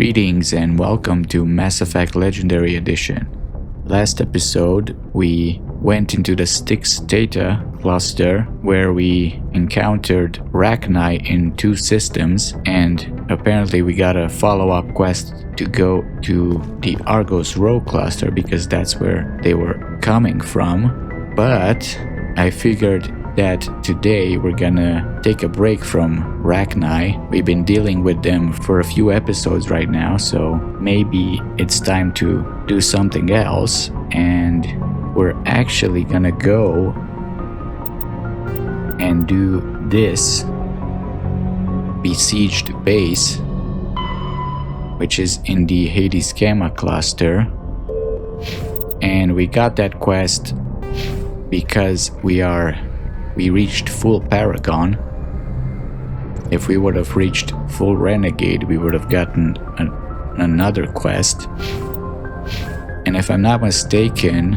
Greetings and welcome to Mass Effect Legendary Edition. Last episode, we went into the Styx Theta cluster where we encountered Rachni in 2 systems, and apparently we got a follow-up quest to go to the Argos Row cluster because that's where they were coming from. But I figured that today we're gonna take a break from Rachni. We've been dealing with them for a few episodes right now, so maybe it's time to do something else, and we're actually gonna go and do this Besieged Base, which is in the Hades Gamma cluster, and we got that quest because we reached full Paragon. If we would have reached full Renegade, we would have gotten another quest. And if I'm not mistaken,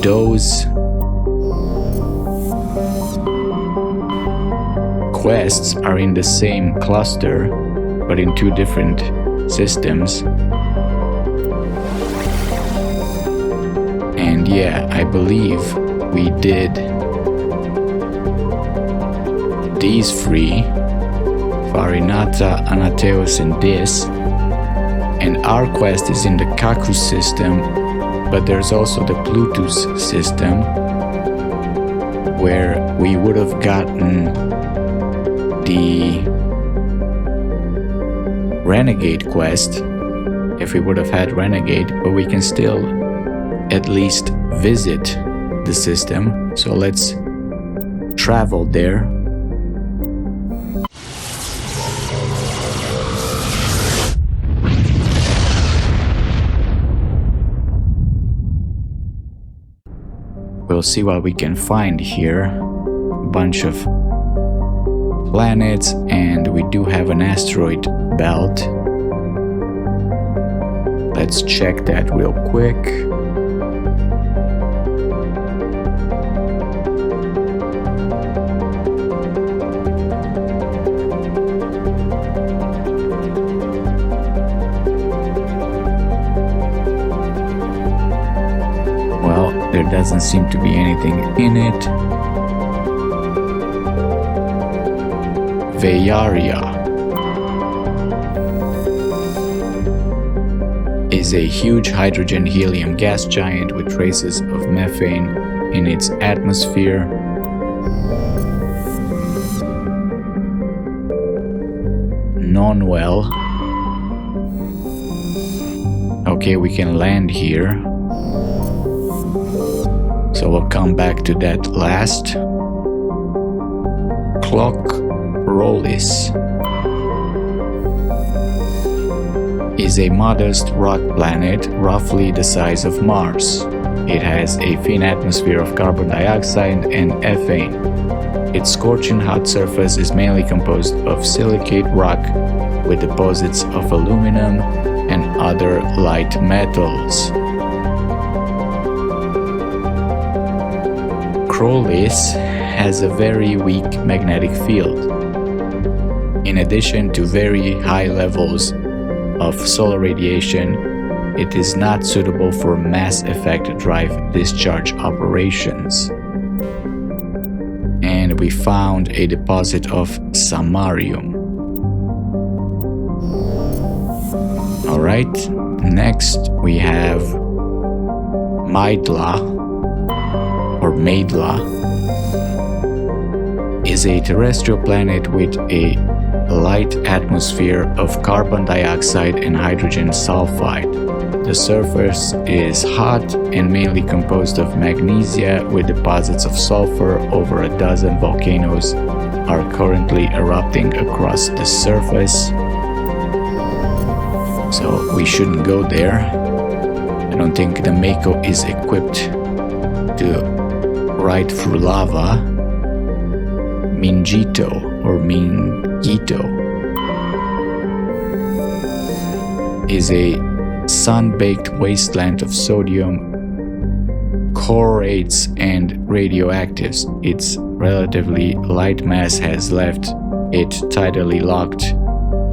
those quests are in the same cluster, but in 2 different systems. And yeah, I believe we did these 3, Farinata, Anateos, and this. And our quest is in the Cacus system, but there's also the Plutus system, where we would have gotten the Renegade quest if we would have had Renegade, but we can still at least visit the system. So let's travel there. We'll see what we can find here. A bunch of planets, and we do have an asteroid belt. Let's check that real quick. There doesn't seem to be anything in it. Veyaria is a huge hydrogen-helium gas giant with traces of methane in its atmosphere. Nonuel. Okay, we can land here. So we'll come back to that last. Clock Rollis is a modest rock planet roughly the size of Mars. It has a thin atmosphere of carbon dioxide and ethane. Its scorching hot surface is mainly composed of silicate rock with deposits of aluminum and other light metals. Rollis has a very weak magnetic field. In addition to very high levels of solar radiation, it is not suitable for mass effect drive discharge operations. And we found a deposit of samarium. Alright, next we have Maidla is a terrestrial planet with a light atmosphere of carbon dioxide and hydrogen sulfide. The surface is hot and mainly composed of magnesia with deposits of sulfur. Over a dozen volcanoes are currently erupting across the surface. So we shouldn't go there. I don't think the Mako is equipped to ride through lava. Mingito is a sun-baked wasteland of sodium chlorates and radioactives. Its relatively light mass has left it tidally locked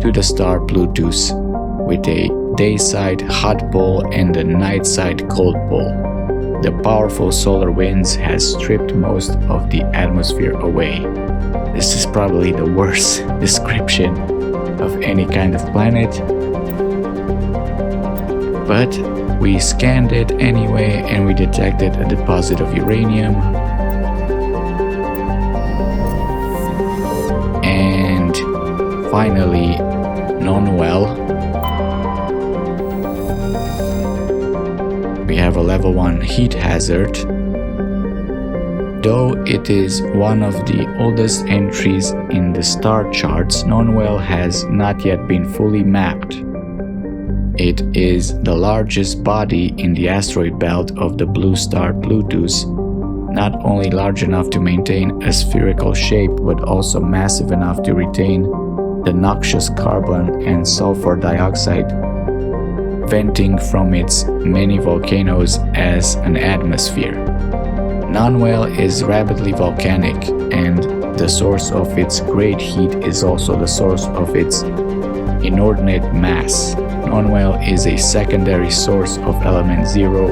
to the star Plutus, with a day-side hot pole and a night-side cold pole. The powerful solar winds has stripped most of the atmosphere away. This is probably the worst description of any kind of planet. But we scanned it anyway and we detected a deposit of uranium. And finally, Nonuel. We have a level 1 heat hazard. Though it is one of the oldest entries in the star charts, Nonuel has not yet been fully mapped. It is the largest body in the asteroid belt of the blue star Plutus, not only large enough to maintain a spherical shape, but also massive enough to retain the noxious carbon and sulfur dioxide venting from its many volcanoes as an atmosphere. Nonuel is rapidly volcanic, and the source of its great heat is also the source of its inordinate mass. Nonuel is a secondary source of element 0,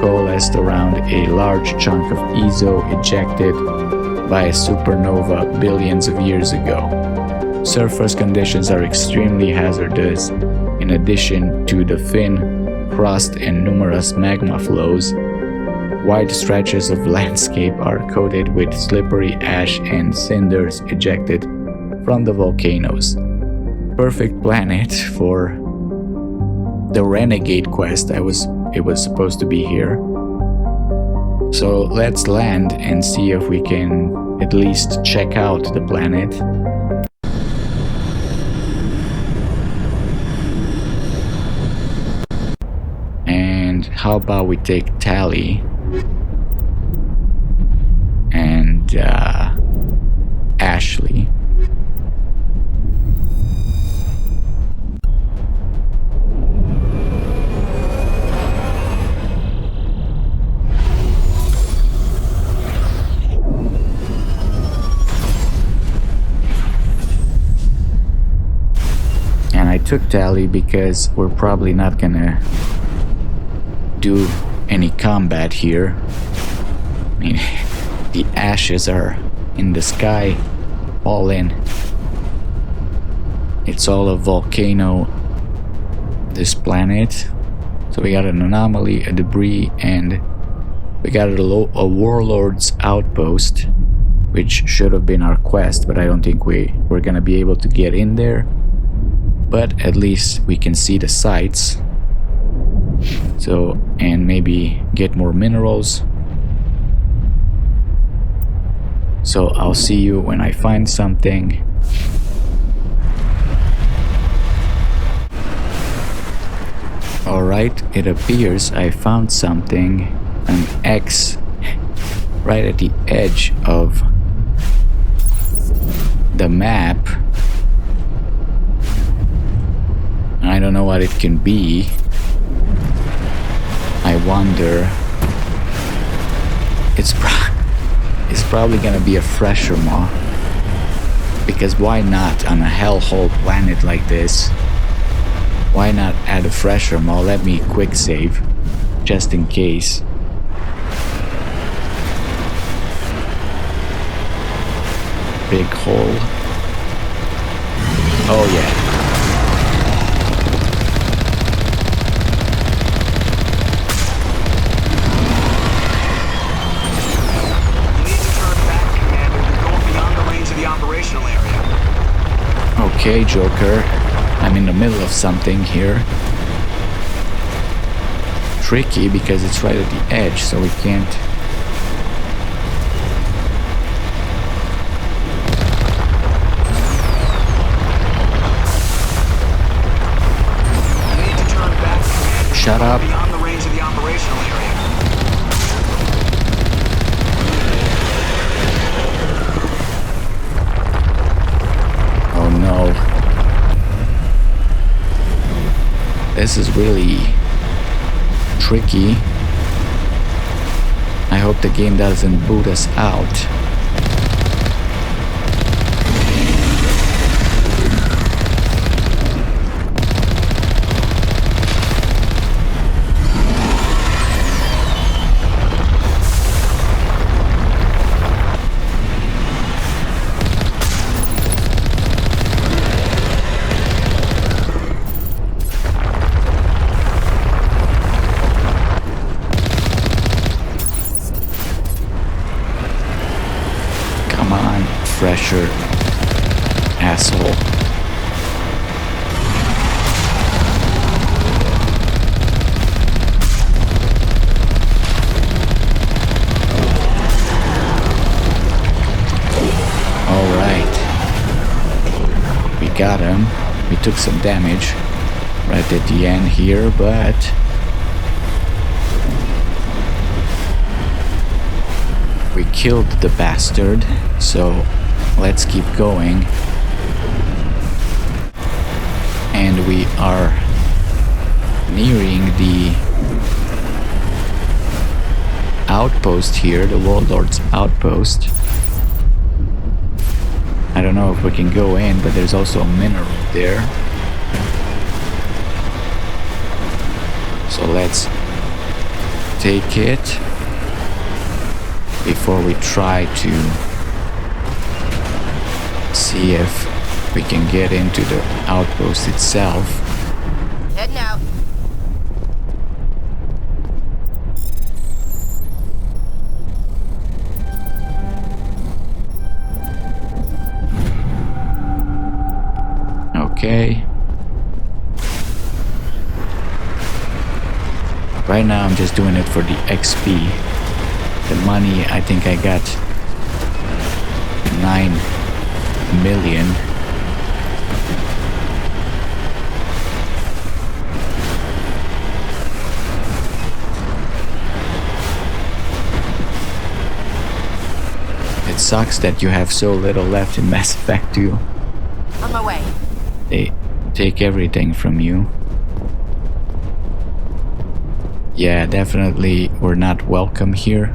coalesced around a large chunk of EZO ejected by a supernova billions of years ago. Surface conditions are extremely hazardous. In addition to the thin crust and numerous magma flows, wide stretches of landscape are coated with slippery ash and cinders ejected from the volcanoes. Perfect planet for the Renegade quest. It was supposed to be here. So let's land and see if we can at least check out the planet. And how about we take Tally and Ashley. And I took Tally because we're probably not gonna do any combat here. I mean, the ashes are in the sky, all in. It's all a volcano, this planet. So we got an anomaly, a debris, and we got a warlord's outpost, which should have been our quest, but I don't think we're gonna be able to get in there. But at least we can see the sights. So, and maybe get more minerals. So I'll see you when I find something. Alright, it appears I found something, an X, right at the edge of the map. I don't know what it can be. I wonder. It's probably gonna be a fresher maw. Because why not on a hellhole planet like this? Why not add a fresher maw? Let me quick save, just in case. Big hole. Oh yeah. Okay, Joker, I'm in the middle of something here. Tricky because it's right at the edge, so we can't. I need to turn back, Commander. Shut up. Beyond the range of the operational area. No. This is really tricky. I hope the game doesn't boot us out. got him. We took some damage right at the end here, but we killed the bastard, so let's keep going. And we are nearing the outpost here, the Warlord's outpost. I don't know if we can go in, but there's also a mineral there. So let's take it before we try to see if we can get into the outpost itself. Heading out. Okay. Right now I'm just doing it for the XP. The money, I think I got 9 million. It sucks that you have so little left in Mass Effect 2. On my way. They take everything from you. Yeah, definitely we're not welcome here.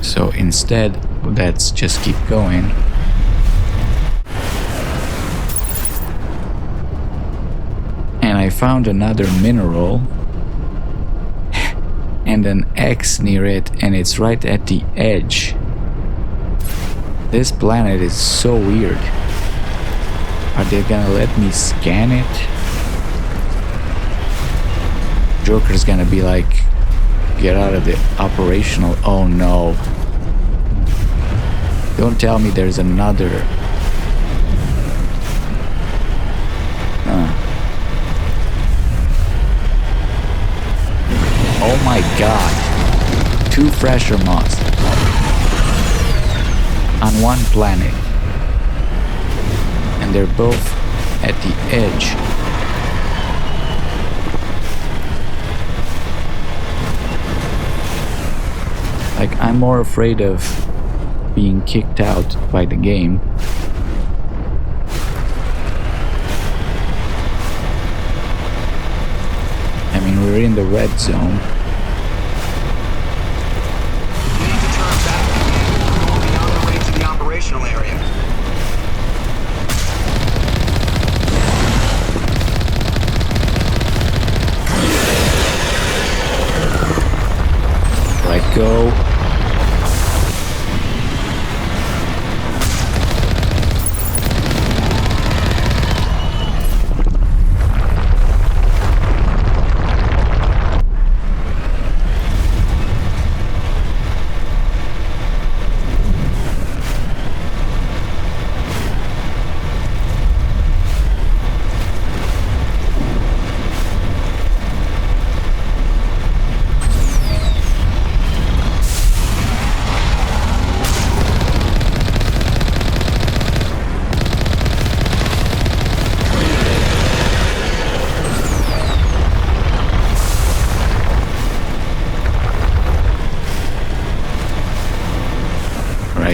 So instead, let's just keep going. And I found another mineral and an X near it, and it's right at the edge. This planet is so weird. Are they gonna let me scan it? Joker's gonna be like, get out of the operational. Oh no. Don't tell me there's another. Oh my god. 2 fresher moths on one planet. And they're both at the edge. Like, I'm more afraid of being kicked out by the game. I mean, we're in the red zone. You need to turn back and go beyond the range of the operational area. Right, go.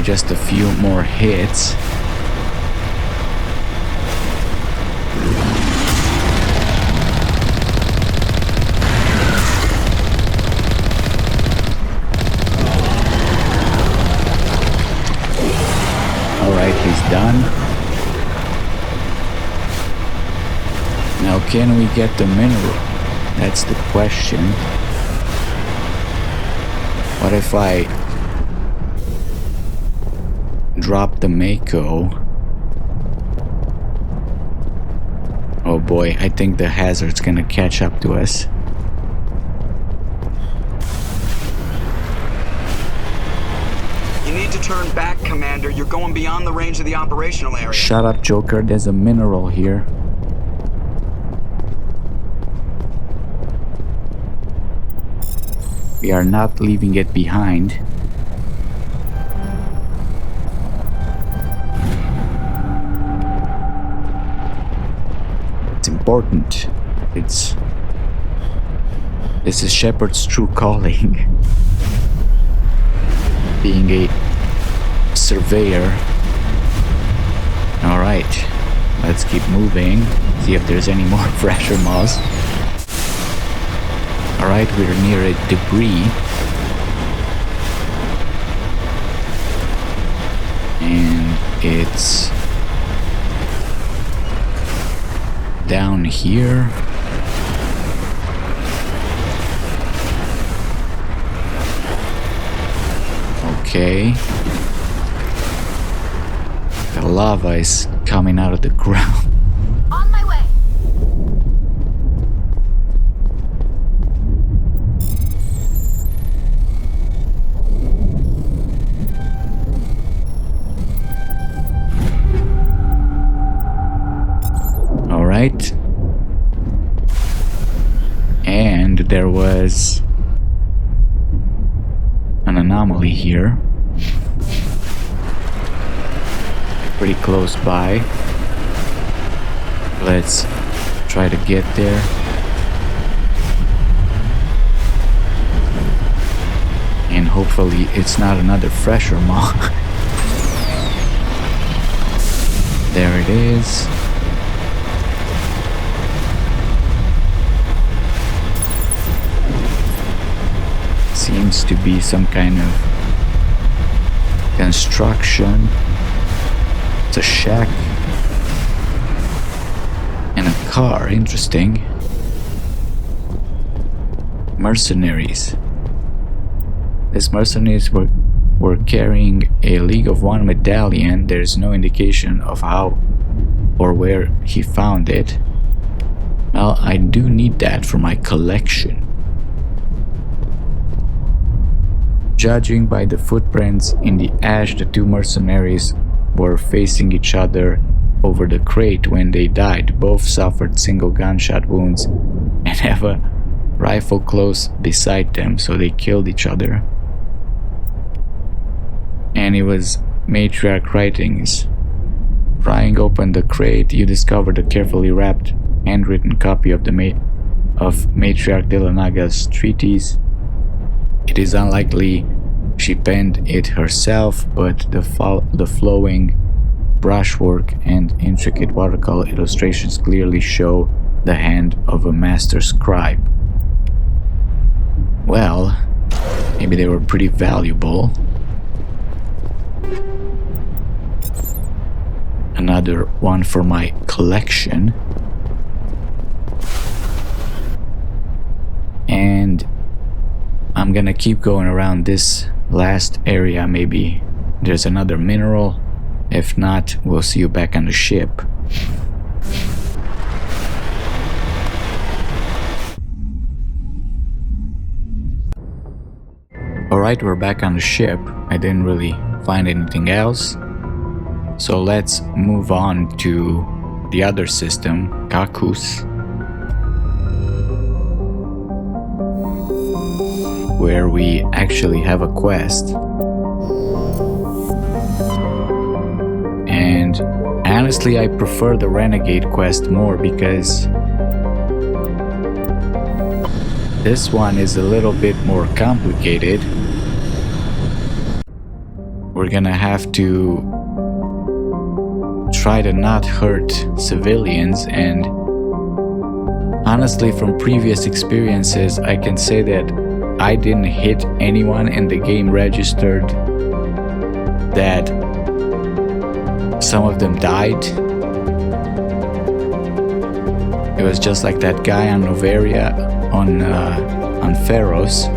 Just a few more hits. Alright, he's done. Now, can we get the mineral? That's the question. What if I drop the Mako? Oh boy, I think the hazard's gonna catch up to us. You need to turn back, Commander. You're going beyond the range of the operational area. Shut up, Joker. There's a mineral here. We are not leaving it behind. important. This is Shepard's true calling. Being a surveyor. Alright, let's keep moving. See if there's any more fresher moss. Alright, we're near a debris. And it's down here. Okay. The lava is coming out of the ground. On my way. All right. And there was an anomaly here. Pretty close by. Let's try to get there. And hopefully it's not another fresher moth. There it is. Seems to be some kind of construction. It's a shack and a car. Interesting. Mercenaries. These mercenaries were carrying a League of One medallion. There's no indication of how or where he found it. Well, I do need that for my collection. Judging by the footprints in the ash, the two mercenaries were facing each other over the crate when they died. Both suffered single gunshot wounds and have a rifle close beside them, so they killed each other. And it was matriarch writings. Prying open the crate, you discovered a carefully wrapped, handwritten copy of matriarch Delanaga's treatise. It is unlikely she penned it herself, but the flowing brushwork and intricate watercolor illustrations clearly show the hand of a master scribe. Well, maybe they were pretty valuable. Another one for my collection. And I'm gonna keep going around this last area. Maybe there's another mineral. If not, we'll see you back on the ship. Alright, we're back on the ship. I didn't really find anything else. So let's move on to the other system, Cacus, where we actually have a quest. And honestly, I prefer the Renegade quest more because this one is a little bit more complicated. We're gonna have to try to not hurt civilians, and honestly, from previous experiences, I can say that I didn't hit anyone and the game registered that some of them died. It was just like that guy on Noveria on Pharos.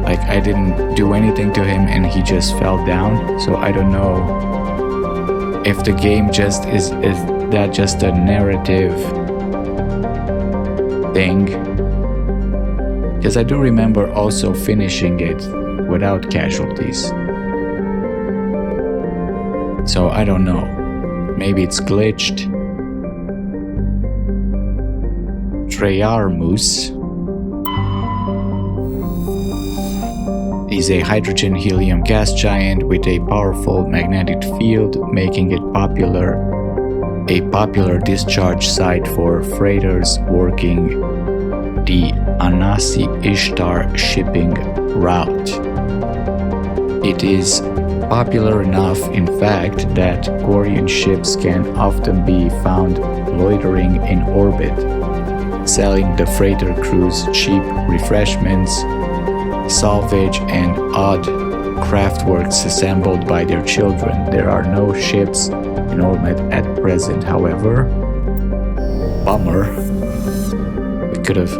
Like, I didn't do anything to him and he just fell down. So I don't know if the game just is that just a narrative thing. Because I do remember also finishing it without casualties. So I don't know. Maybe it's glitched. Treyarmus is a hydrogen-helium gas giant with a powerful magnetic field, making it popular a popular discharge site for freighters working the Anasi-Ishtar shipping route. It is popular enough, in fact, that Quarian ships can often be found loitering in orbit, selling the freighter crews cheap refreshments, salvage, and odd craftworks assembled by their children. There are no ships in orbit at present, however. Bummer. We could have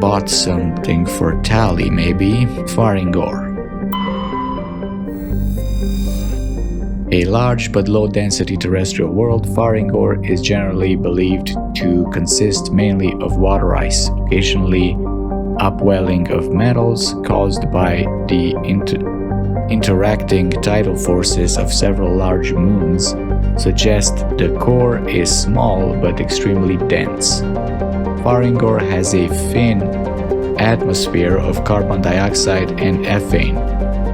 bought something for Tali, maybe. Faringor. A large but low-density terrestrial world, Faringor is generally believed to consist mainly of water ice, occasionally upwelling of metals caused by the interacting tidal forces of several large moons suggest the core is small but extremely dense. Faringor has a thin atmosphere of carbon dioxide and ethane.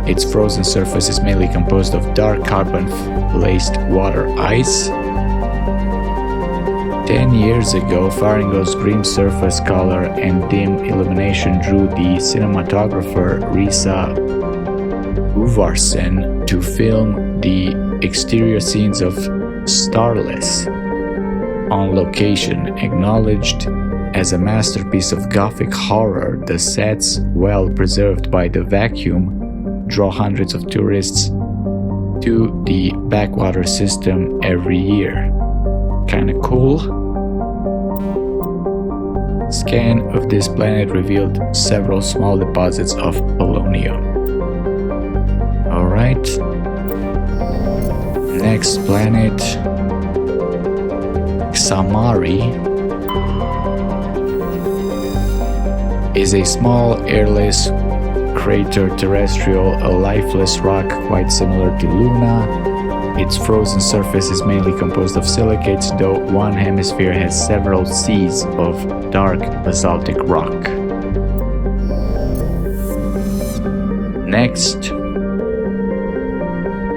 Its frozen surface is mainly composed of dark carbon-laced water ice. 10 years ago, Faringor's green surface color and dim illumination drew the cinematographer Risa Uvarsen to film the exterior scenes of Starless on location. Acknowledged as a masterpiece of Gothic horror, the sets, well preserved by the vacuum, draw hundreds of tourists to the backwater system every year. Kinda cool. Scan of this planet revealed several small deposits of polonium. Alright. Next planet, Xamari, is a small airless crater terrestrial, a lifeless rock quite similar to Luna. Its frozen surface is mainly composed of silicates, though one hemisphere has several seas of dark basaltic rock. Next,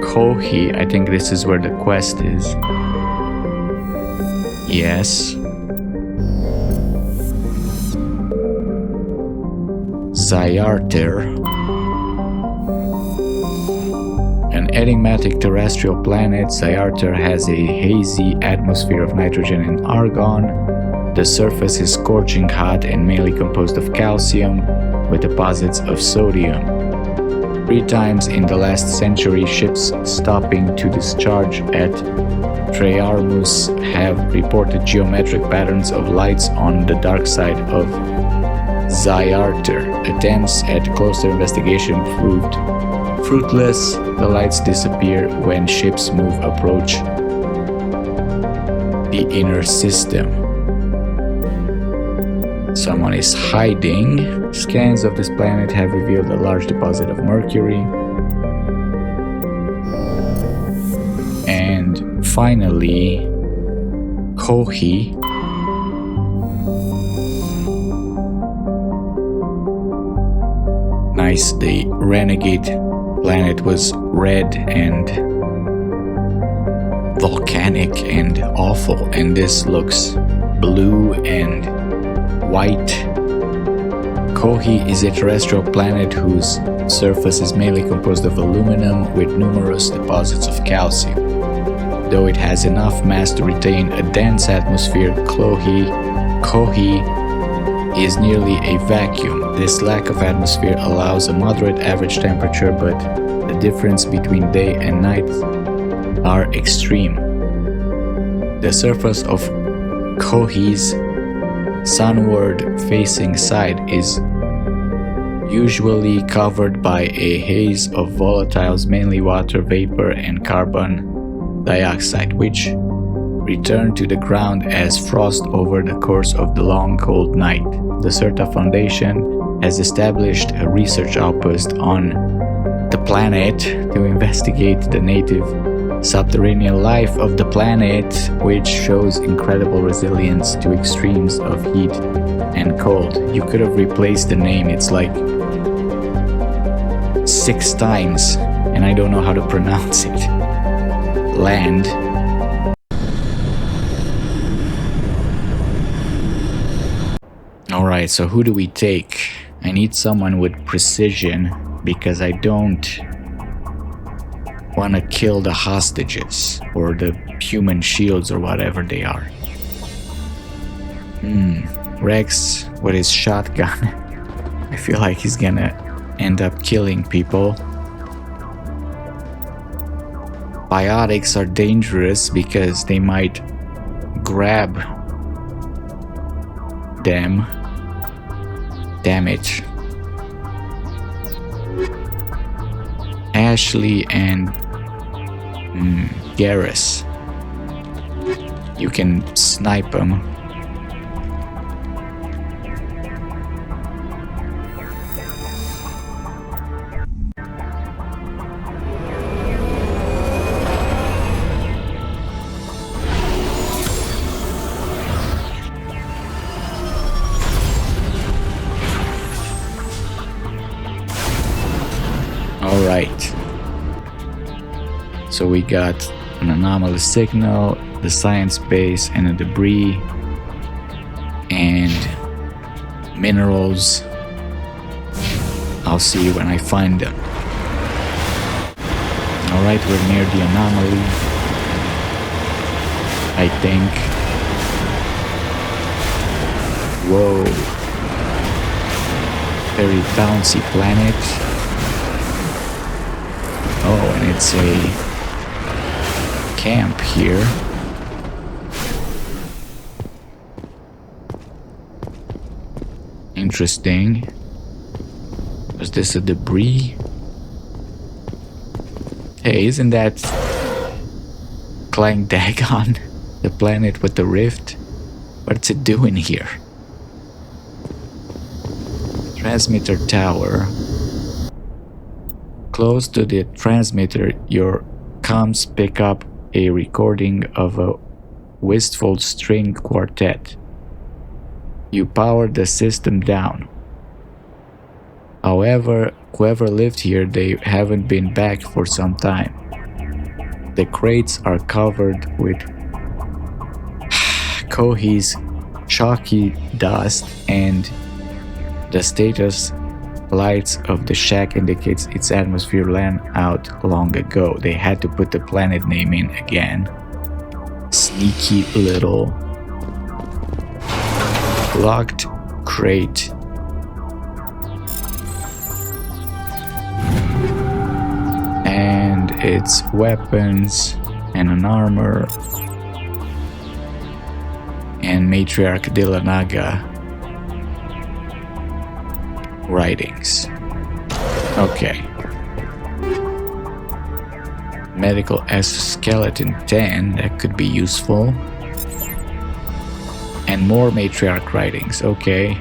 Chohe. I think this is where the quest is. Yes. Zyarter, an enigmatic terrestrial planet. Zyarter has a hazy atmosphere of nitrogen and argon. The surface is scorching hot and mainly composed of calcium with deposits of sodium. 3 times in the last century, ships stopping to discharge at Treyarmus have reported geometric patterns of lights on the dark side of Zyarter. Attempts at closer investigation proved fruitless. The lights disappear when ships approach the inner system. Someone is hiding. Scans of this planet have revealed a large deposit of mercury. And finally, Chohe. Nice, the Renegade planet was red and volcanic and awful, and this looks blue and white. Chohe is a terrestrial planet whose surface is mainly composed of aluminum with numerous deposits of calcium. Though it has enough mass to retain a dense atmosphere, Chohe is nearly a vacuum. This lack of atmosphere allows a moderate average temperature, but the difference between day and night are extreme. The surface of Chohe's sunward-facing side is usually covered by a haze of volatiles, mainly water vapor and carbon dioxide, which return to the ground as frost over the course of the long cold night. The Certa Foundation has established a research outpost on the planet to investigate the native subterranean life of the planet, which shows incredible resilience to extremes of heat and cold. You could have replaced the name, it's like 6 times, and I don't know how to pronounce it. land. Alright, so who do we take? I need someone with precision because I don't want to kill the hostages or the human shields or whatever they are. Rex with his shotgun. I feel like he's gonna end up killing people. Biotics are dangerous because they might grab them. Damage. Ashley and Garrus. You can snipe them. Alright. So we got an anomalous signal, the science base, and a debris, and minerals. I'll see you when I find them. Alright, we're near the anomaly, I think. Whoa. Very bouncy planet. Oh, and it's a camp here. Interesting. Was this a debris? Hey, isn't that Clank Dagon, the planet with the rift? What's it doing here? Transmitter tower. Close to the transmitter, your comms pick up a recording of a wistful string quartet. You power the system down. However, whoever lived here, they haven't been back for some time. The crates are covered with Chohe's chalky dust, and the status lights of the shack indicates its atmosphere ran out long ago. They had to put the planet name in again. Sneaky little locked crate. And its weapons and an armor and Matriarch Dilanaga writings. Okay. Medical exoskeleton 10, that could be useful. And more matriarch writings, okay.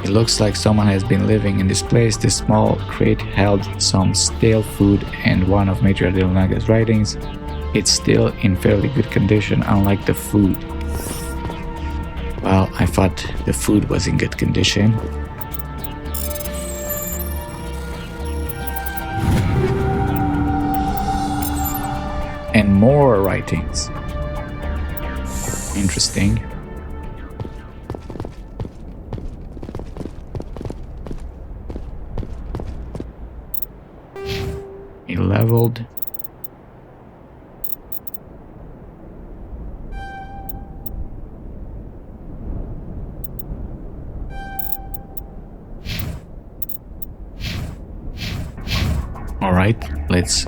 It looks like someone has been living in this place. This small crate held some stale food and one of Matriarch Dilnaga's writings. It's still in fairly good condition, unlike the food. Well, I thought the food was in good condition. And more writings. Interesting. He leveled. Alright, let's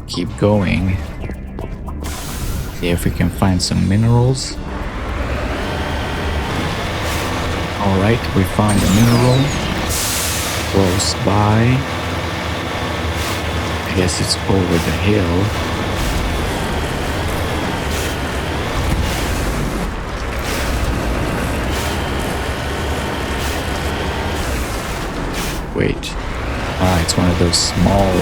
keep going. See if we can find some minerals. Alright, we found a mineral close by. I guess it's over the hill. Wait. Ah, it's one of those small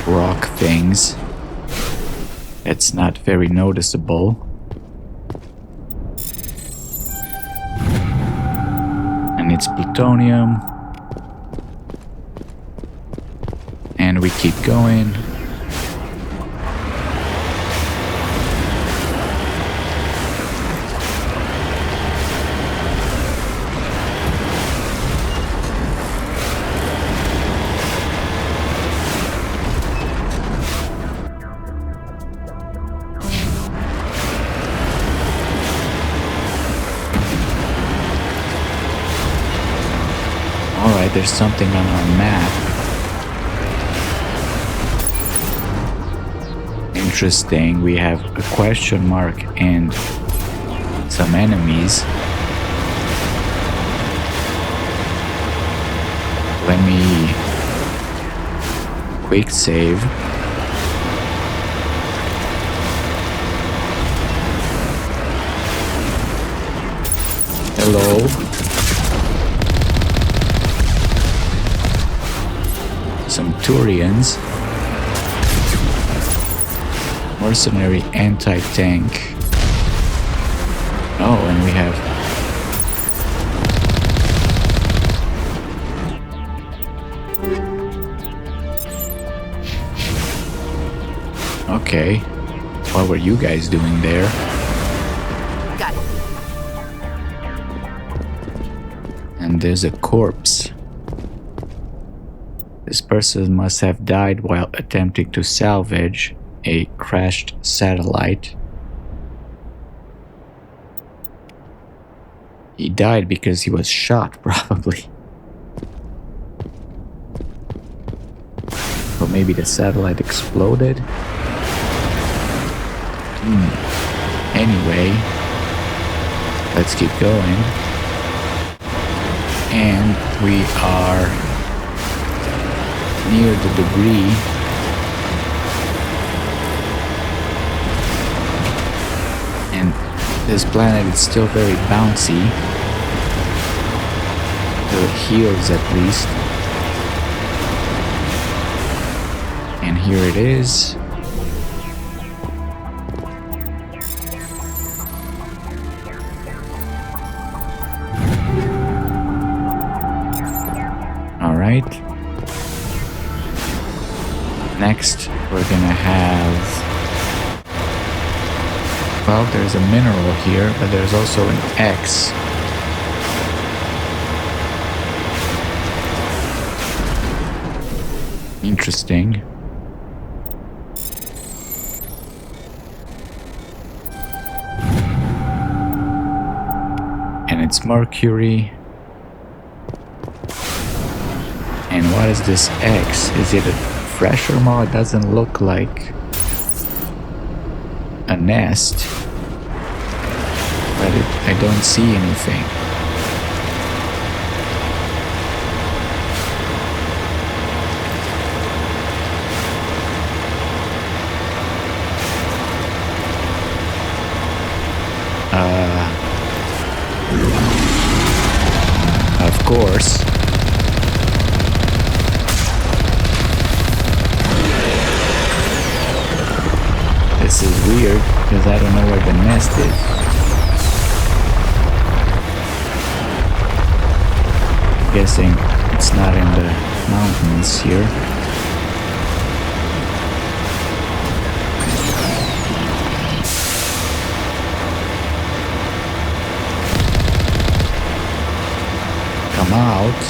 rock things. It's not very noticeable. And it's plutonium. keep going. Alright, there's something on our map. Interesting, we have a question mark and some enemies. Let me quick save. Hello. Some Turians. Mercenary anti-tank. Oh, and we have okay. What were you guys doing there? Got it. And there's a corpse. This person must have died while attempting to salvage a crashed satellite. He died because he was shot, probably. Or maybe the satellite exploded. Anyway, let's keep going. And we are near the debris. And this planet is still very bouncy. The heels at least. And here it is. Alright. Next, we're gonna have... Well, there's a mineral here, but there's also an X. Interesting. And it's Mercury. And what is this X? Is it a pressure mod? It doesn't look like a nest, but I don't see anything. Of course. This is weird, because I don't know where the nest is. Guessing it's not in the mountains here. Come out.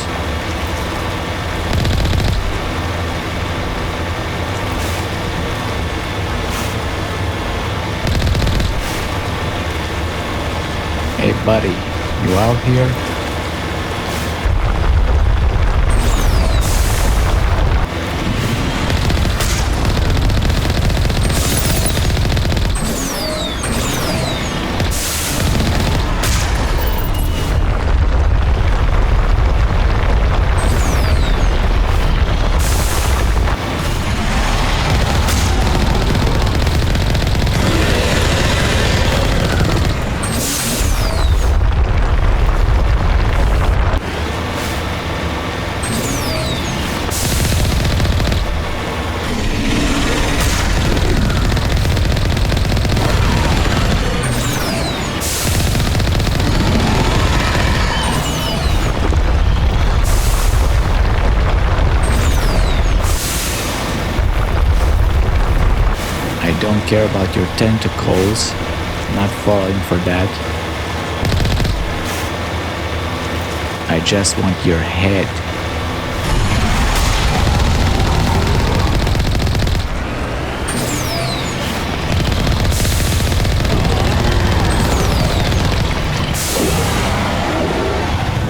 Hey buddy, you out here? don't care about your tentacles. Not falling for that. I just want your head.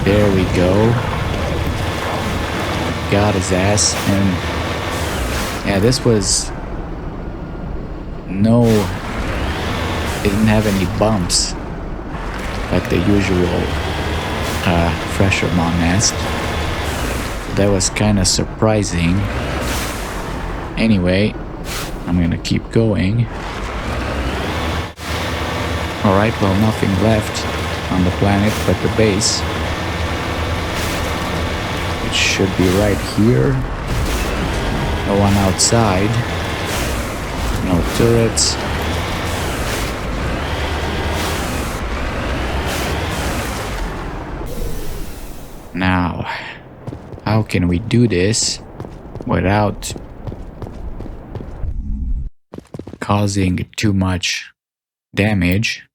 There we go. Got his ass. And yeah, this was no, it didn't have any bumps like the usual Freshermon nest. That was kind of surprising. Anyway, I'm gonna keep going. Alright, well, nothing left on the planet but the base. It should be right here. No one outside. No turrets. Now, how can we do this without causing too much damage?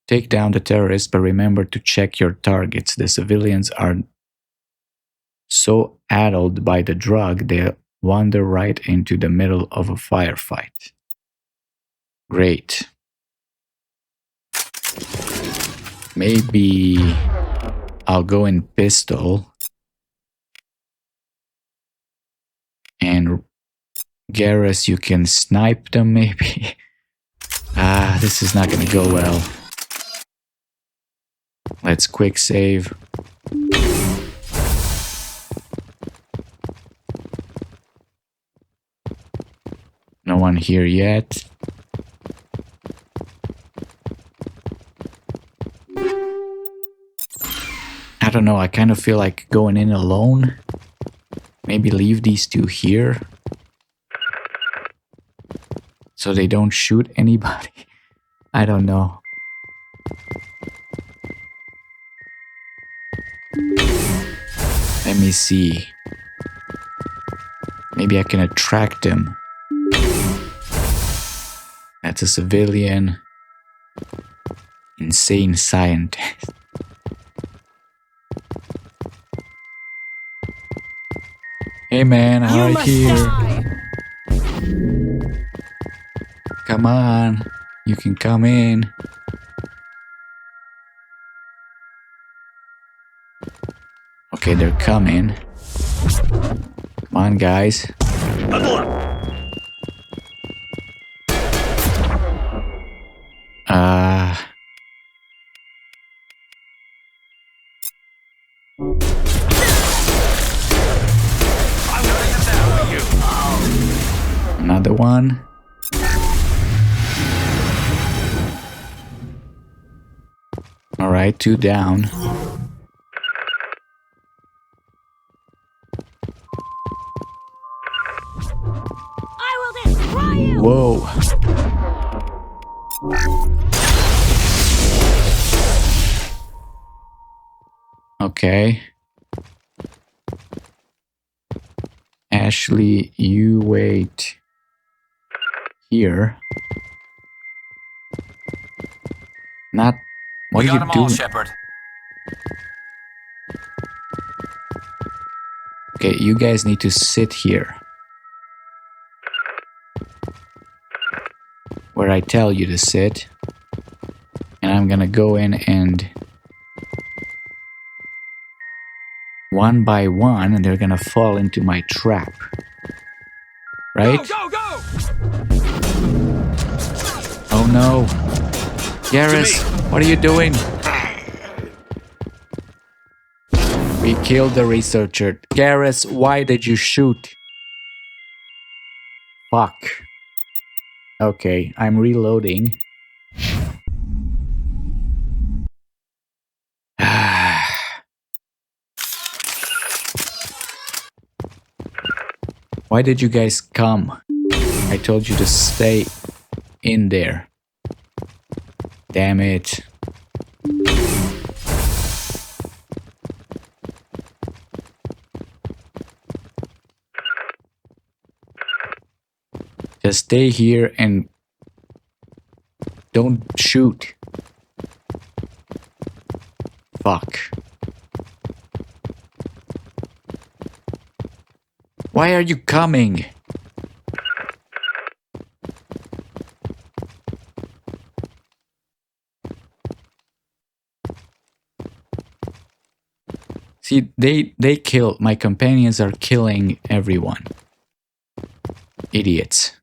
Take down the terrorists, but remember to check your targets. The civilians are so addled by the drug, they wander right into the middle of a firefight. Great. Maybe I'll go in pistol. And Garrus, you can snipe them maybe. This is not gonna go well. Let's quick save. No one here yet. I don't know, I kind of feel like going in alone. Maybe leave these two here. So they don't shoot anybody. I don't know. Let me see. Maybe I can attract them. That's a civilian. Insane scientist. Hey man, I'm right here. Come on. You can come in. Okay, they're coming. Come on, guys. Another one. All right, two down. I will destroy you. Whoa. Okay. Ashley, you wait here. Not. What are you doing? Shepard. Okay, you guys need to sit here. Where I tell you to sit. And I'm gonna go in and one by one, and they're gonna fall into my trap. Right? Go, go, go! Oh no. Garrus, what are you doing? We killed the researcher. Garrus, why did you shoot? Fuck. Okay, I'm reloading. Why did you guys come? I told you to stay in there. Damn it. Just stay here and Don't shoot. Fuck. Why are you coming? See, they kill. My companions are killing everyone. Idiots.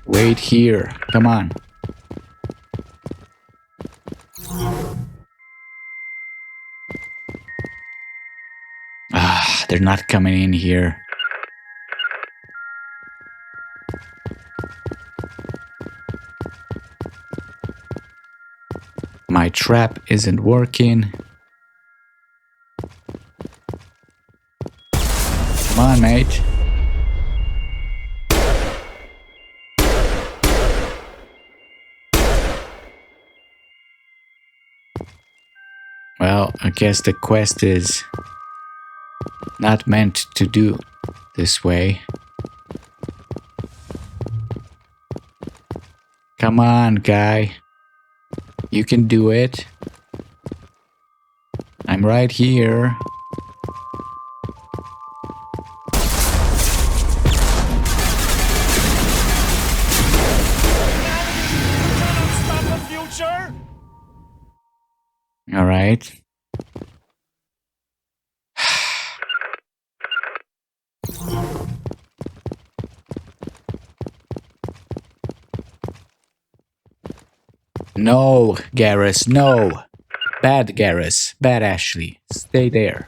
Wait here. Come on. Ah, they're not coming in here. My trap isn't working. Come on, mate. Well, I guess the quest is not meant to do this way. Come on, guy. You can do it. I'm right here. Stop the future! All right. No, Garrus, no. Bad Garrus, bad Ashley. Stay there.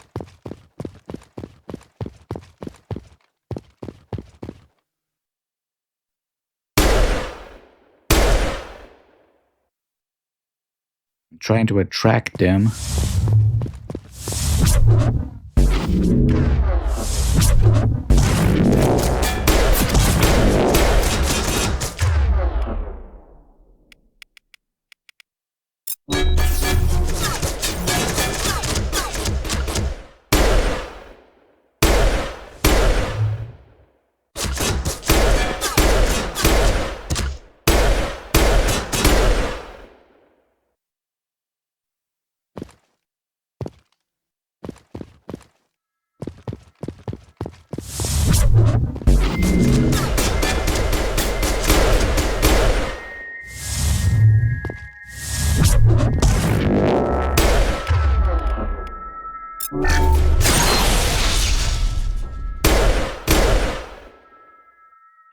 I'm trying to attract them.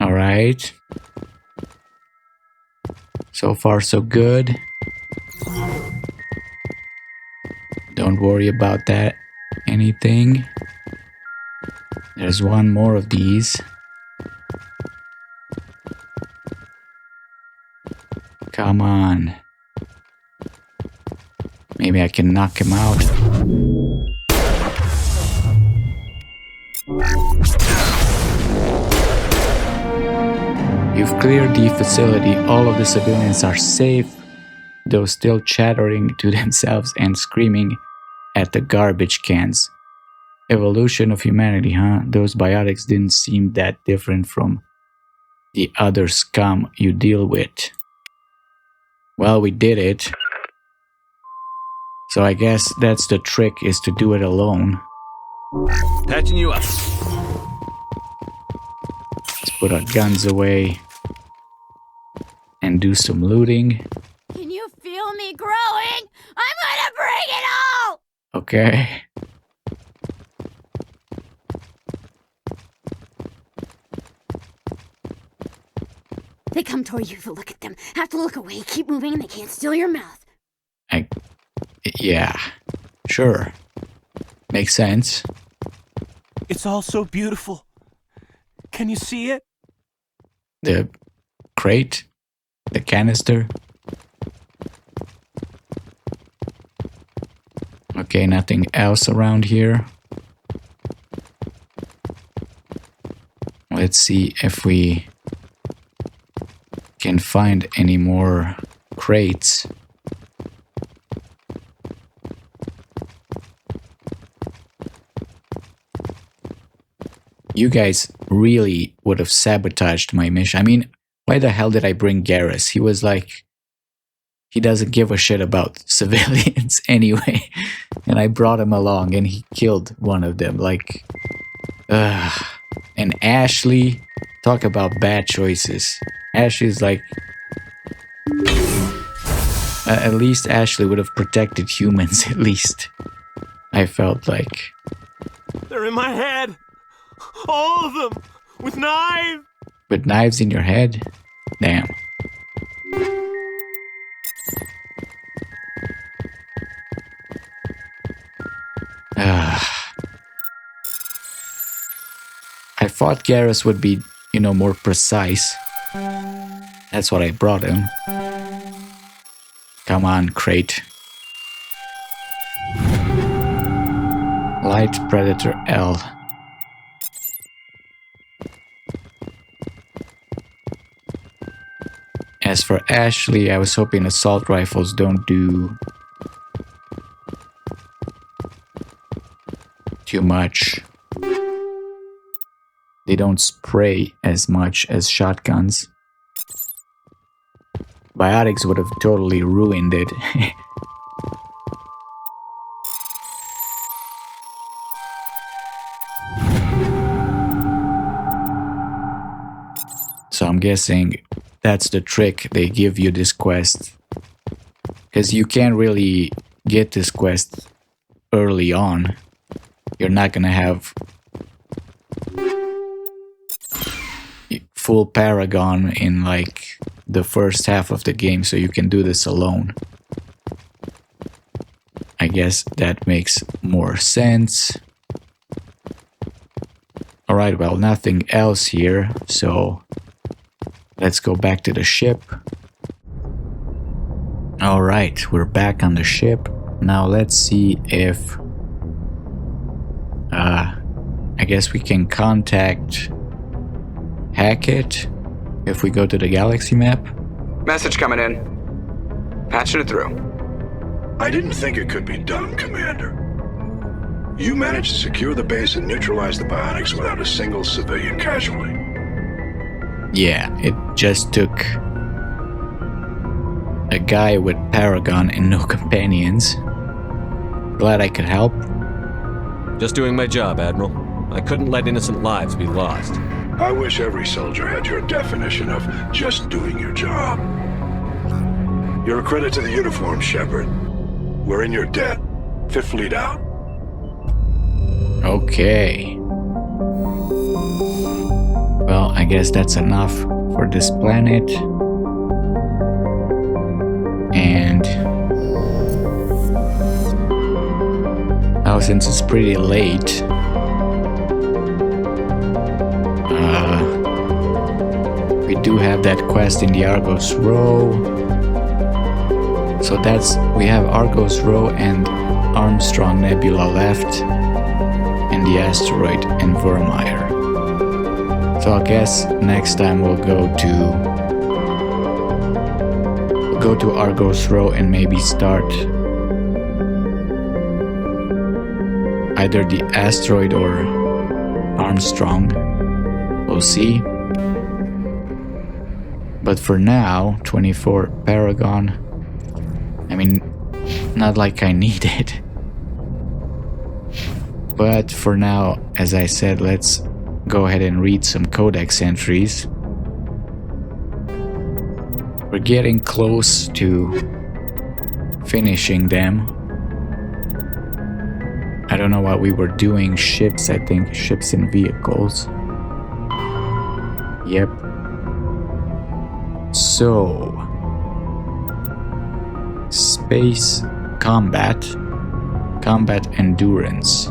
All right. So far, so good. Don't worry about that. Anything. There's one more of these. Come on. Maybe I can knock him out. You've cleared the facility. All of the civilians are safe, though still chattering to themselves and screaming at the garbage cans. Evolution of humanity, huh? Those biotics didn't seem that different from the other scum you deal with. Well, we did it. So I guess that's the trick, is to do it alone. Patching you up. Let's put our guns away and do some looting. Can you feel me growing? I'm gonna bring it all! Okay. They come toward you to look at them. Have to look away, keep moving, and they can't steal your mouth. Yeah. Sure. Makes sense. It's all so beautiful. Can you see it? The crate? The canister? Okay, nothing else around here. Let's see if we can find any more crates. You guys really would have sabotaged my mission. I mean, why the hell did I bring Garrus? He was like, he doesn't give a shit about civilians anyway. And I brought him along and he killed one of them. Like, and Ashley, talk about bad choices. Ashley's like, at least Ashley would have protected humans, at least. I felt like. They're in my head! All of them! With knives! With knives in your head? Damn. I thought Garrus would be, more precise. That's what I brought him. Come on, crate. Light Predator L. As for Ashley, I was hoping assault rifles don't do too much. They don't spray as much as shotguns. Biotics would have totally ruined it. So I'm guessing that's the trick they give you this quest. Because you can't really get this quest early on. You're not gonna have full Paragon in like the first half of the game, so you can do this alone. I guess that makes more sense. Alright, well, nothing else here, so let's go back to the ship. Alright, we're back on the ship. Now let's see if I guess we can contact Hackett if we go to the galaxy map. Message coming in. Patching it through. I didn't think it could be done, Commander. You managed to secure the base and neutralize the biotics without a single civilian casualty. Yeah, it just took a guy with Paragon and no companions. Glad I could help. Just doing my job, Admiral. I couldn't let innocent lives be lost. I wish every soldier had your definition of just doing your job. You're a credit to the uniform, Shepard. We're in your debt. Fifth Fleet out. Okay. Well, I guess that's enough for this planet. And now, since it's pretty late, we do have that quest in the Argos Row. So we have Argos Row and Armstrong Nebula left, and the asteroid and Vermeer. So I guess next time we'll go to Argos Row and maybe start either the asteroid or Armstrong. We'll see. But for now, 24 Paragon. I mean, not like I need it. But for now, as I said, let's go ahead and read some Codex entries. We're getting close to finishing them. I don't know what we were doing. Ships, I think. Ships and vehicles. Yep. So, space combat, combat endurance.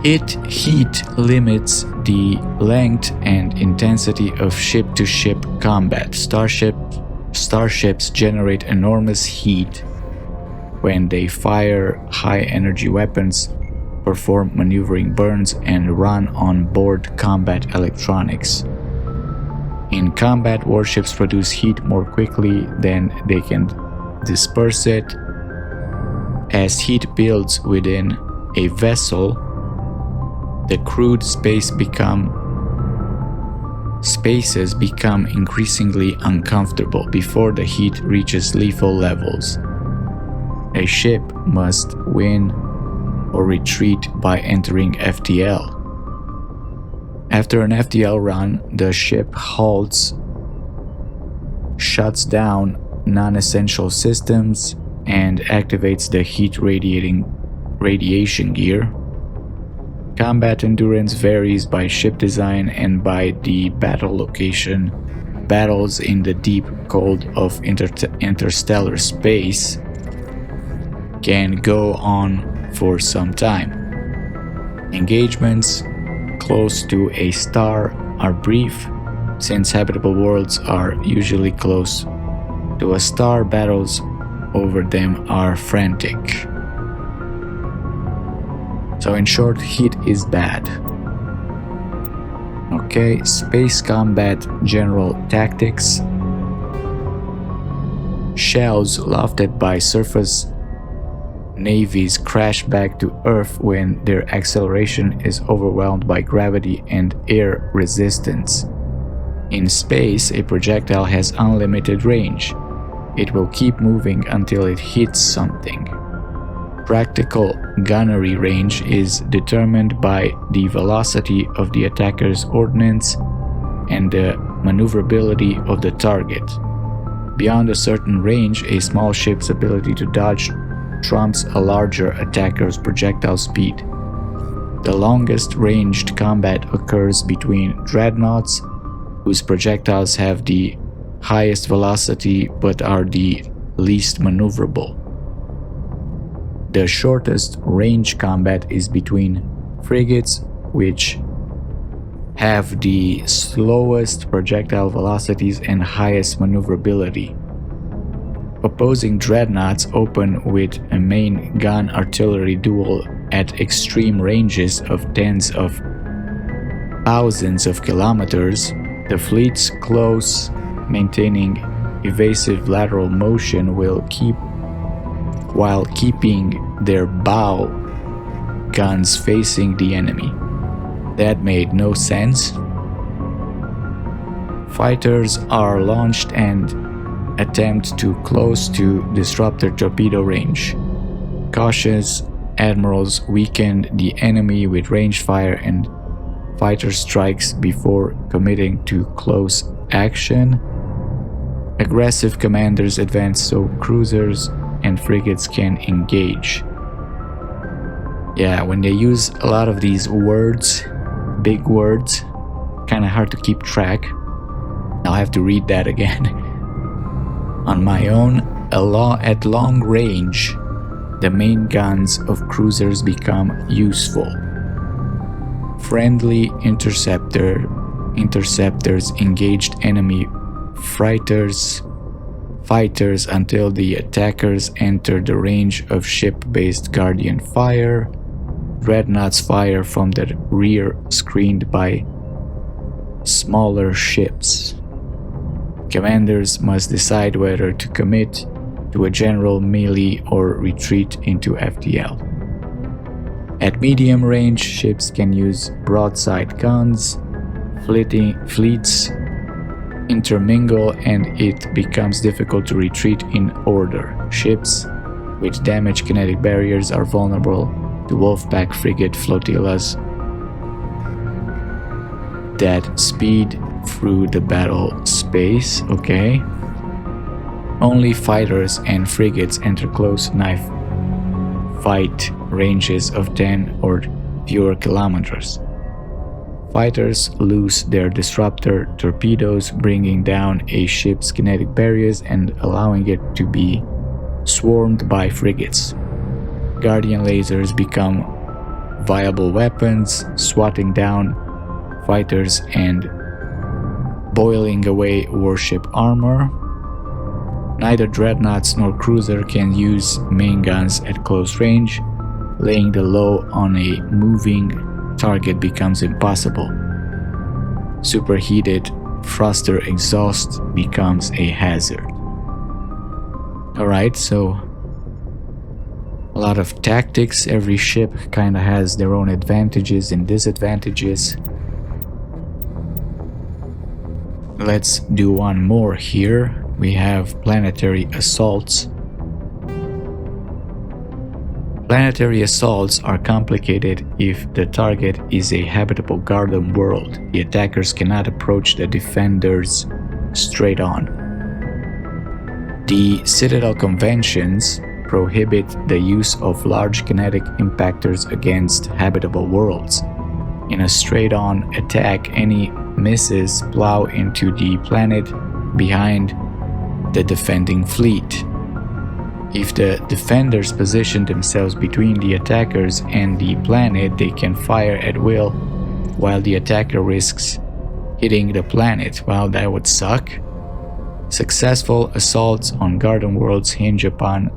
Heat limits the length and intensity of ship-to-ship combat. Starships generate enormous heat when they fire high-energy weapons perform maneuvering burns, and run on-board combat electronics. In combat, warships produce heat more quickly than they can disperse it. As heat builds within a vessel, the crewed spaces become increasingly uncomfortable before the heat reaches lethal levels. A ship must win or retreat by entering FTL. After an FTL run, the ship halts, shuts down non-essential systems, and activates the heat radiation gear. Combat endurance varies by ship design and by the battle location. Battles in the deep cold of interstellar space can go on for some time. Engagements close to a star are brief, since habitable worlds are usually close to a star. Battles over them are frantic. So in short, heat is bad. Okay, space combat general tactics. Shells lofted by surface navies crash back to Earth when their acceleration is overwhelmed by gravity and air resistance. In space, a projectile has unlimited range. It will keep moving until it hits something. Practical gunnery range is determined by the velocity of the attacker's ordnance and the maneuverability of the target. Beyond a certain range, a small ship's ability to dodge trumps a larger attacker's projectile speed. The longest ranged combat occurs between dreadnoughts, whose projectiles have the highest velocity but are the least maneuverable. The shortest range combat is between frigates, which have the slowest projectile velocities and highest maneuverability. Opposing dreadnoughts open with a main gun artillery duel at extreme ranges of tens of thousands of kilometers. The fleet's close, maintaining evasive lateral motion while keeping their bow guns facing the enemy. That made no sense. Fighters are launched and attempt to close to disruptor torpedo range. Cautious admirals weaken the enemy with ranged fire and fighter strikes before committing to close action. Aggressive commanders advance so cruisers and frigates can engage. Yeah, when they use a lot of these words, big words, kind of hard to keep track. I'll have to read that again. On my own, at long range, the main guns of cruisers become useful. Friendly interceptors engaged enemy fighters until the attackers enter the range of ship-based guardian fire. Dreadnoughts fire from the rear, screened by smaller ships. Commanders must decide whether to commit to a general melee or retreat into FTL. At medium range, ships can use broadside guns. Fleets intermingle and it becomes difficult to retreat in order. Ships with damaged kinetic barriers are vulnerable to Wolfpack frigate flotillas that speed through the battle space. Okay. Only fighters and frigates enter close knife fight ranges of 10 or fewer kilometers. Fighters lose their disruptor torpedoes, bringing down a ship's kinetic barriers and allowing it to be swarmed by frigates. Guardian lasers become viable weapons, swatting down fighters and boiling away warship armor. Neither dreadnoughts nor cruiser can use main guns at close range. laying the low on a moving target becomes impossible. Superheated thruster exhaust becomes a hazard. Alright, so a lot of tactics. Every ship kinda has their own advantages and disadvantages. Let's do one more here. We have planetary assaults. Planetary assaults are complicated if the target is a habitable garden world. The attackers cannot approach the defenders straight on. The Citadel Conventions prohibit the use of large kinetic impactors against habitable worlds. In a straight-on attack, any misses plow into the planet behind the defending fleet. If the defenders position themselves between the attackers and the planet, they can fire at will while the attacker risks hitting the planet. Well, that would suck. Successful assaults on garden worlds hinge upon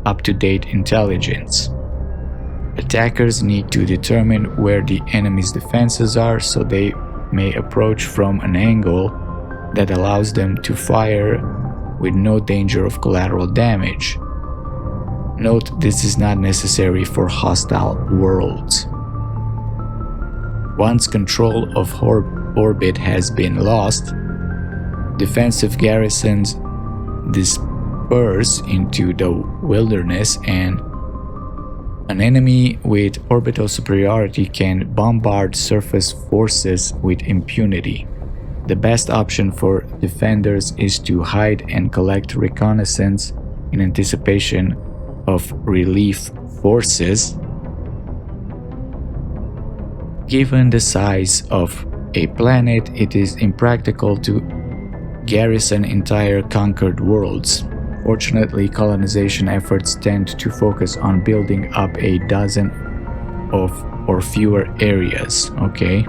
up-to-date intelligence. Attackers need to determine where the enemy's defenses are so they may approach from an angle that allows them to fire with no danger of collateral damage. Note, this is not necessary for hostile worlds. Once control of orbit has been lost, defensive garrisons disperse into the wilderness, and an enemy with orbital superiority can bombard surface forces with impunity. The best option for defenders is to hide and collect reconnaissance in anticipation of relief forces. Given the size of a planet, it is impractical to garrison entire conquered worlds. Fortunately, colonization efforts tend to focus on building up a dozen or fewer areas. Okay.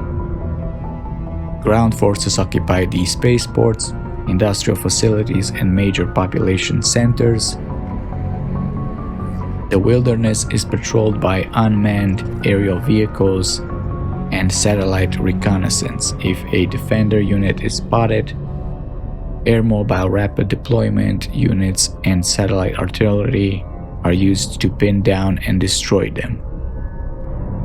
Ground forces occupy the spaceports, industrial facilities, and major population centers. The wilderness is patrolled by unmanned aerial vehicles and satellite reconnaissance. If a defender unit is spotted, air mobile rapid deployment units and satellite artillery are used to pin down and destroy them.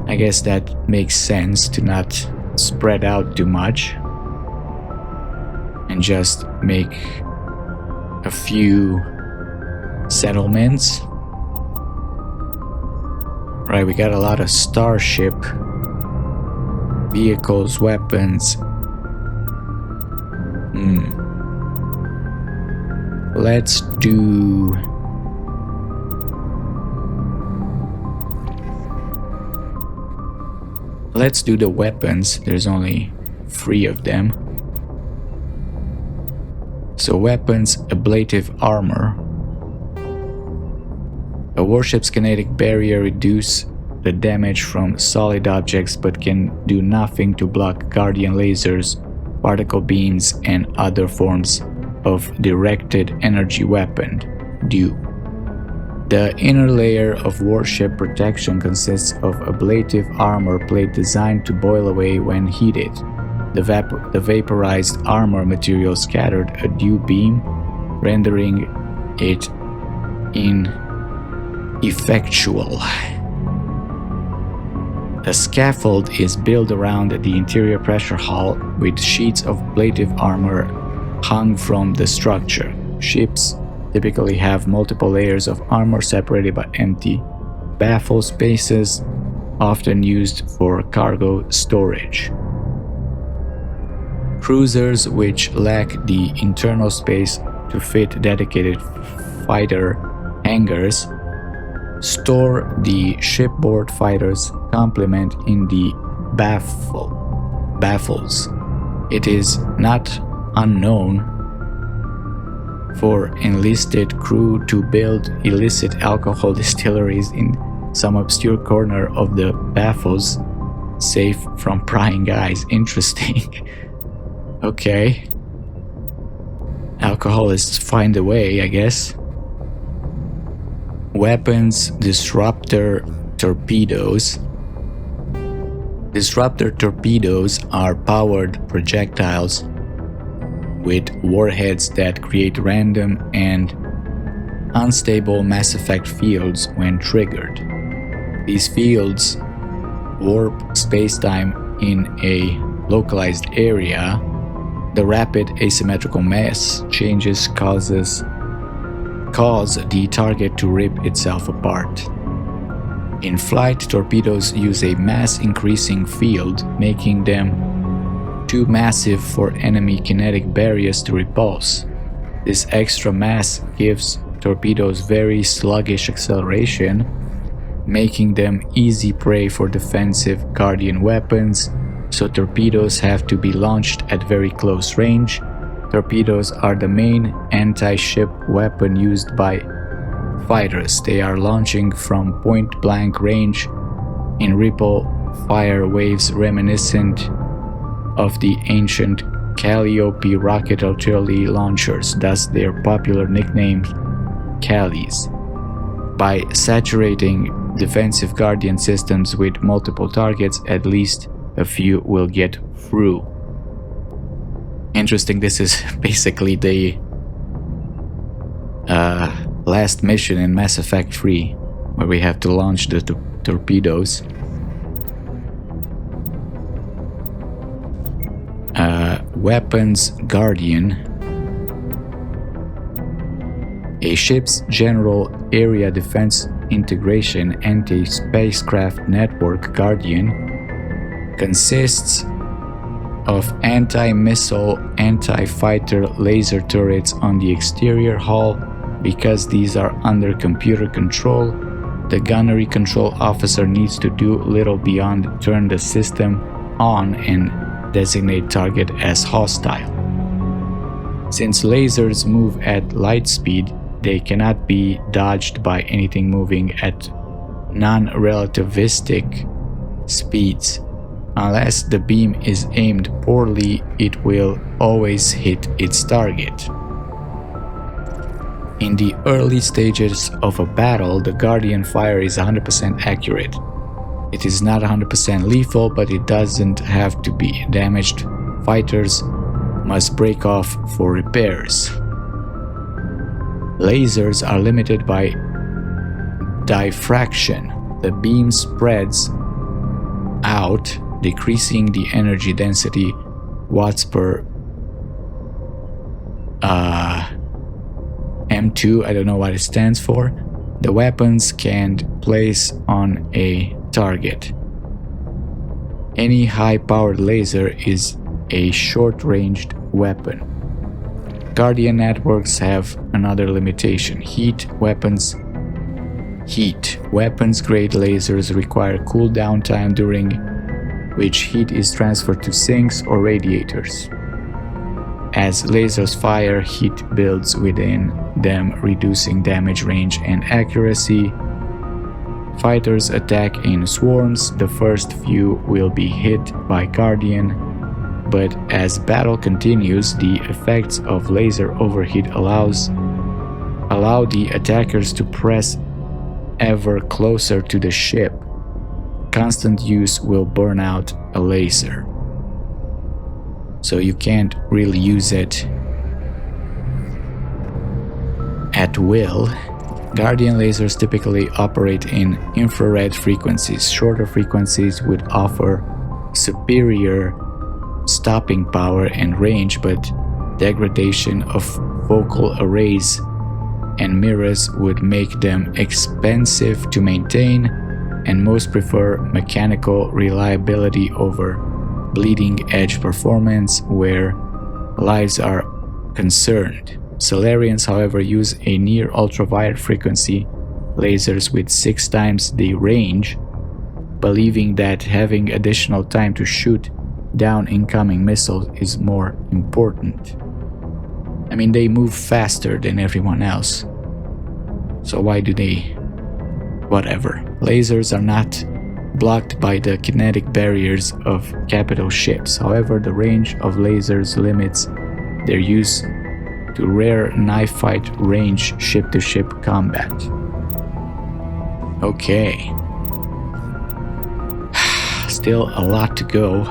I guess that makes sense to not spread out too much and just make a few settlements. Right, we got a lot of starship vehicles, weapons. Let's do the weapons. There's only 3 of them. So weapons, ablative armor. A warship's kinetic barrier reduces the damage from solid objects but can do nothing to block guardian lasers, particle beams, and other forms of directed energy weapon. The inner layer of warship protection consists of ablative armor plate designed to boil away when heated. The vaporized armor material scattered a dew beam, rendering it ineffectual. A scaffold is built around the interior pressure hull with sheets of ablative armor hung from the structure. Ships typically have multiple layers of armor separated by empty baffle spaces, often used for cargo storage. Cruisers, which lack the internal space to fit dedicated fighter hangars, store the shipboard fighters' complement in the baffles. It is not unknown for enlisted crew to build illicit alcohol distilleries in some obscure corner of the baffles, safe from prying eyes. Interesting. Okay. Alcoholists find a way, I guess. Weapons, disruptor torpedoes. Disruptor torpedoes are powered projectiles with warheads that create random and unstable mass effect fields when triggered. These fields warp spacetime in a localized area. The rapid asymmetrical mass changes cause the target to rip itself apart. In flight, torpedoes use a mass-increasing field, making them too massive for enemy kinetic barriers to repulse. This extra mass gives torpedoes very sluggish acceleration, making them easy prey for defensive Guardian weapons, so torpedoes have to be launched at very close range. Torpedoes are the main anti-ship weapon used by fighters. They are launching from point-blank range in ripple fire waves reminiscent of the ancient Calliope rocket artillery launchers, thus their popular nickname Callies. By saturating defensive Guardian systems with multiple targets, at least a few will get through. Interesting, this is basically the last mission in Mass Effect 3, where we have to launch the torpedoes. Weapons Guardian. A ship's general area defense integration anti-spacecraft network Guardian consists of anti-missile, anti-fighter laser turrets on the exterior hull. Because these are under computer control, the gunnery control officer needs to do little beyond turn the system on and designate target as hostile. Since lasers move at light speed, they cannot be dodged by anything moving at non-relativistic speeds. Unless the beam is aimed poorly, it will always hit its target. In the early stages of a battle, the Guardian fire is 100% accurate. It is not 100% lethal, but it doesn't have to be. Damaged fighters must break off for repairs. Lasers are limited by diffraction. The beam spreads out, decreasing the energy density watts per M2, I don't know what it stands for. The weapons can't place on a target. Any high-powered laser is a short-ranged weapon. Guardian networks have another limitation. Weapons grade lasers require cooldown time, during which heat is transferred to sinks or radiators. As lasers fire, heat builds within them, reducing damage range and accuracy. Fighters attack in swarms. The first few will be hit by Guardian, but as battle continues, the effects of laser overheat allow the attackers to press ever closer to the ship. Constant use will burn out a laser, so you can't really use it at will. Guardian lasers typically operate in infrared frequencies. Shorter frequencies would offer superior stopping power and range, but degradation of focal arrays and mirrors would make them expensive to maintain, and most prefer mechanical reliability over bleeding edge performance where lives are concerned. Solarians, however, use a near ultraviolet frequency lasers with 6 times the range, believing that having additional time to shoot down incoming missiles is more important. I mean, they move faster than everyone else, so why do they? Whatever. Lasers are not blocked by the kinetic barriers of capital ships. However, the range of lasers limits their use to rare knife fight range ship-to-ship combat. Okay. still a lot to go.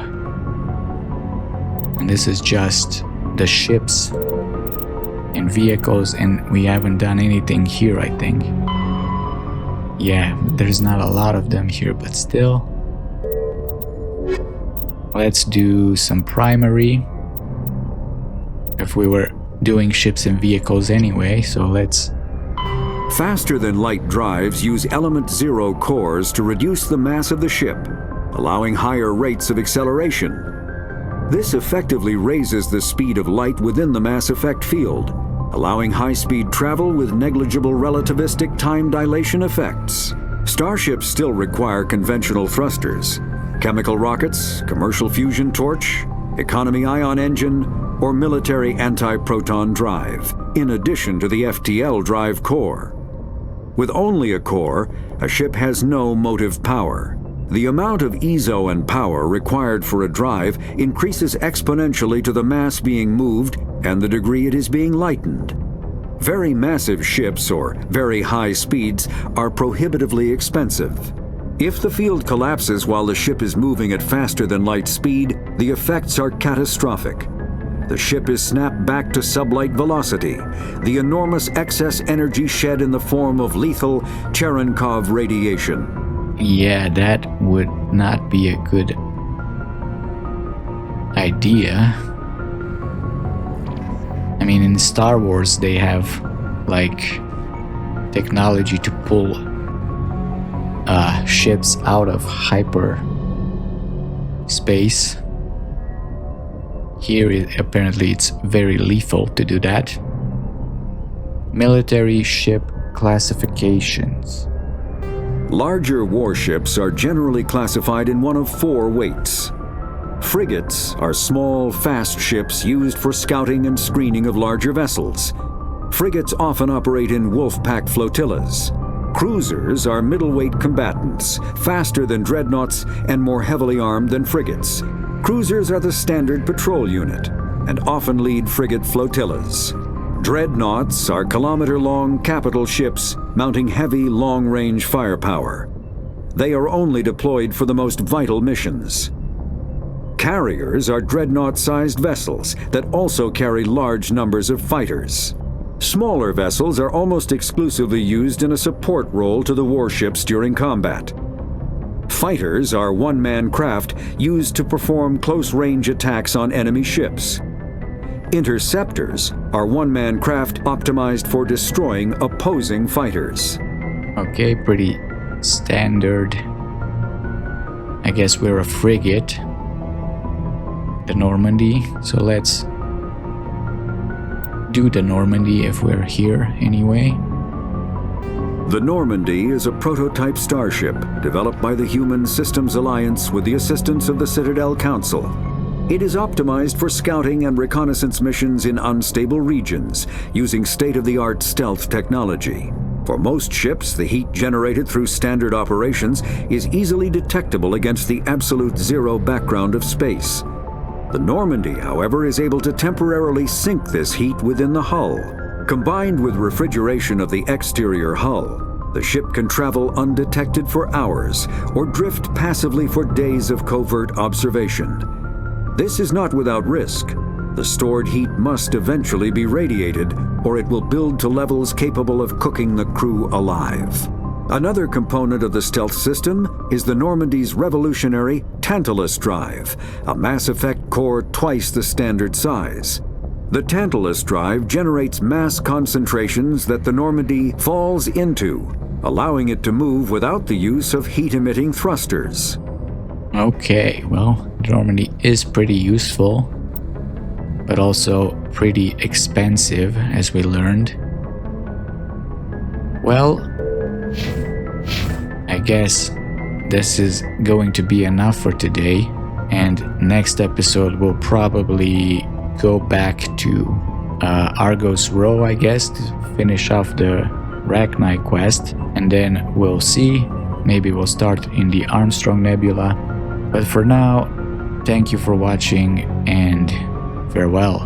And this is just the ships and vehicles, and we haven't done anything here, I think. Yeah, there's not a lot of them here, but still. Let's do some primary. If we were doing ships and vehicles anyway, so let's... Faster-than-light drives use element 0 cores to reduce the mass of the ship, allowing higher rates of acceleration. This effectively raises the speed of light within the mass effect field, allowing high-speed travel with negligible relativistic time dilation effects. Starships still require conventional thrusters, chemical rockets, commercial fusion torch, economy ion engine, or military anti-proton drive, in addition to the FTL drive core. With only a core, a ship has no motive power. The amount of EZO and power required for a drive increases exponentially to the mass being moved and the degree it is being lightened. Very massive ships or very high speeds are prohibitively expensive. If the field collapses while the ship is moving at faster than light speed, the effects are catastrophic. The ship is snapped back to sublight velocity, the enormous excess energy shed in the form of lethal Cherenkov radiation. Yeah, that would not be a good idea. I mean, in Star Wars they have like technology to pull ships out of hyper space. Here apparently it's very lethal to do that. Military ship classifications. Larger warships are generally classified in one of 4 weights. Frigates are small, fast ships used for scouting and screening of larger vessels. Frigates often operate in wolf-pack flotillas. Cruisers are middleweight combatants, faster than dreadnoughts and more heavily armed than frigates. Cruisers are the standard patrol unit and often lead frigate flotillas. Dreadnoughts are kilometer-long capital ships mounting heavy, long-range firepower. They are only deployed for the most vital missions. Carriers are dreadnought-sized vessels that also carry large numbers of fighters. Smaller vessels are almost exclusively used in a support role to the warships during combat. Fighters are one-man craft used to perform close-range attacks on enemy ships. Interceptors are one-man craft optimized for destroying opposing fighters. Okay, pretty standard. I guess we're a frigate. The Normandy, so let's do the Normandy if we're here anyway. The Normandy is a prototype starship developed by the Human Systems Alliance with the assistance of the Citadel Council. It is optimized for scouting and reconnaissance missions in unstable regions using state-of-the-art stealth technology. For most ships, the heat generated through standard operations is easily detectable against the absolute zero background of space. The Normandy, however, is able to temporarily sink this heat within the hull. Combined with refrigeration of the exterior hull, the ship can travel undetected for hours or drift passively for days of covert observation. This is not without risk. The stored heat must eventually be radiated, or it will build to levels capable of cooking the crew alive. Another component of the stealth system is the Normandy's revolutionary Tantalus drive, a Mass Effect core twice the standard size. The Tantalus drive generates mass concentrations that the Normandy falls into, allowing it to move without the use of heat-emitting thrusters. Okay, well, Normandy is pretty useful, but also pretty expensive, as we learned. Well, I guess this is going to be enough for today, and next episode we'll probably go back to Argos Row, I guess, to finish off the Rachni quest, and then we'll see. Maybe we'll start in the Armstrong Nebula. But for now, thank you for watching and farewell.